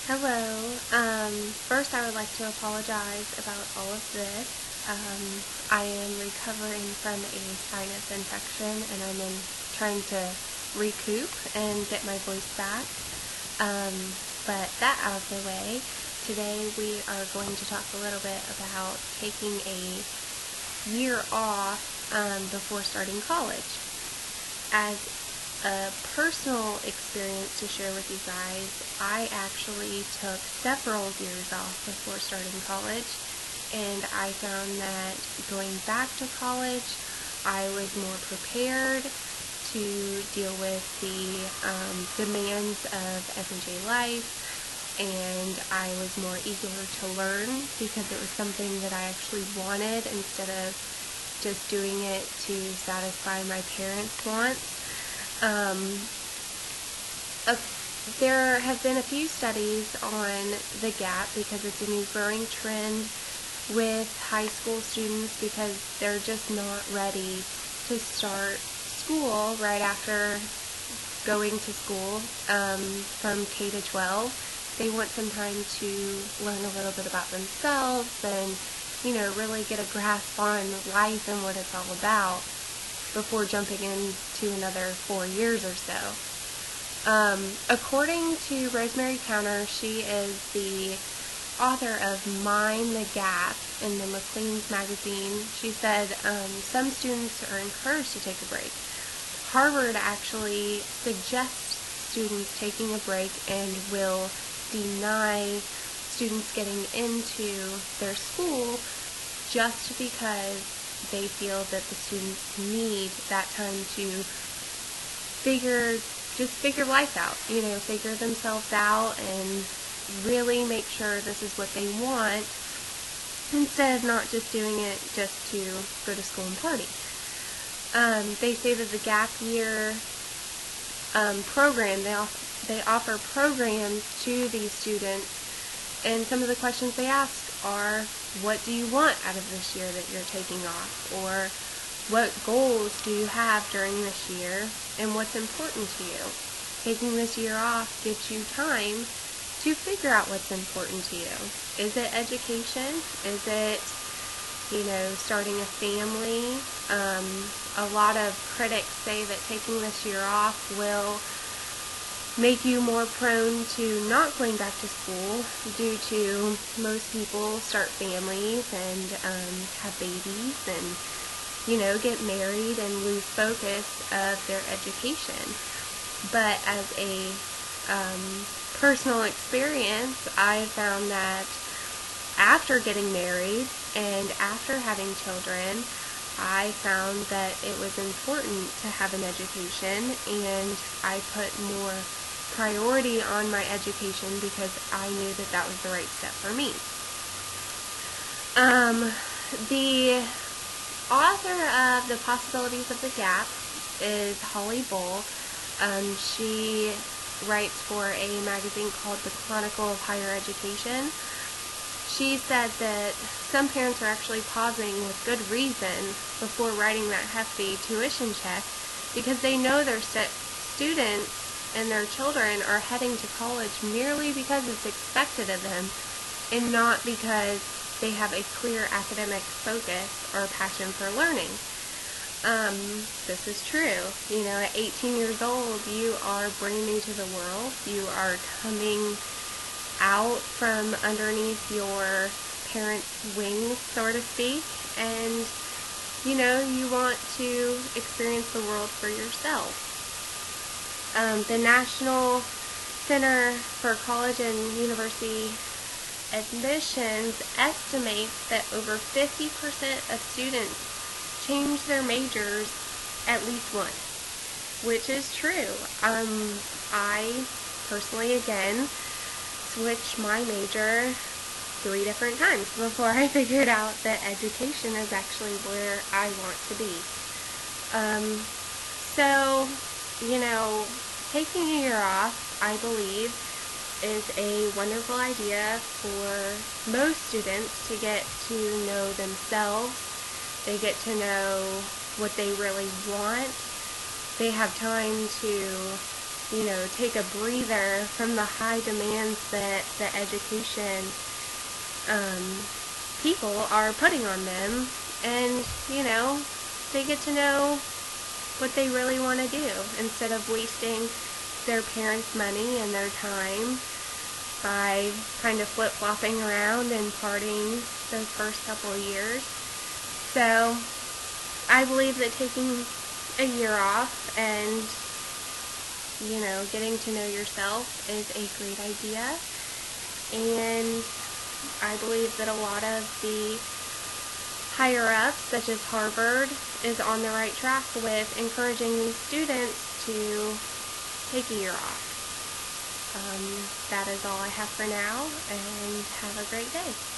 Hello. First, I would like to apologize about all of this. I am recovering from a sinus infection and trying to recoup and get my voice back. But that out of the way, today we are going to talk a little bit about taking a year off before starting college. As a personal experience to share with you guys, I actually took several years off before starting college, and I found that going back to college, I was more prepared to deal with the demands of everyday life, and I was more eager to learn because it was something that I actually wanted instead of just doing it to satisfy my parents' wants. There have been a few studies on the gap because it's a new growing trend with high school students because they're just not ready to start school right after going to school from K to 12. They want some time to learn a little bit about themselves and, really get a grasp on life and what it's all about before jumping into another 4 years or so. According to Rosemary Counter, she is the author of Mind the Gap in the Maclean's magazine. She said some students are encouraged to take a break. Harvard actually suggests students taking a break and will deny students getting into their school just because they feel that the students need that time to figure life out, figure themselves out and really make sure this is what they want instead of not just doing it just to go to school and party. They say that the gap year program, they offer programs to these students, and some of the questions they ask are, what do you want out of this year that you're taking off? Or what goals do you have during this year, and what's important to you? Taking this year off gives you time to figure out what's important to you. Is it education? Is it, starting a family? A lot of critics say that taking this year off will make you more prone to not going back to school due to most people start families and have babies and get married and lose focus of their education. But as a personal experience, I found that after getting married and after having children, I found that it was important to have an education, and I put more priority on my education because I knew that that was the right step for me. The author of The Possibilities of the Gap is Holly Bull. She writes for a magazine called The Chronicle of Higher Education. She said that some parents are actually pausing with good reason before writing that hefty tuition check because they know their students and their children are heading to college merely because it's expected of them and not because they have a clear academic focus or passion for learning. This is true. At 18 years old, you are brand new to the world. You are coming out from underneath your parents' wings, so to speak, and you want to experience the world for yourself. The National Center for College and University Admissions estimates that over 50% of students change their majors at least once, which is true. I personally, again, switched my major 3 different times before I figured out that education is actually where I want to be. So, taking a year off, I believe, is a wonderful idea for most students to get to know themselves. They get to know what they really want. They have time to take a breather from the high demands that the education people are putting on them, and they get to know what they really want to do instead of wasting their parents' money and their time by kind of flip-flopping around and partying those first couple of years. So I believe that taking a year off and getting to know yourself is a great idea, and I believe that a lot of the higher ups, such as Harvard, is on the right track with encouraging these students to take a year off. That is all I have for now, and have a great day.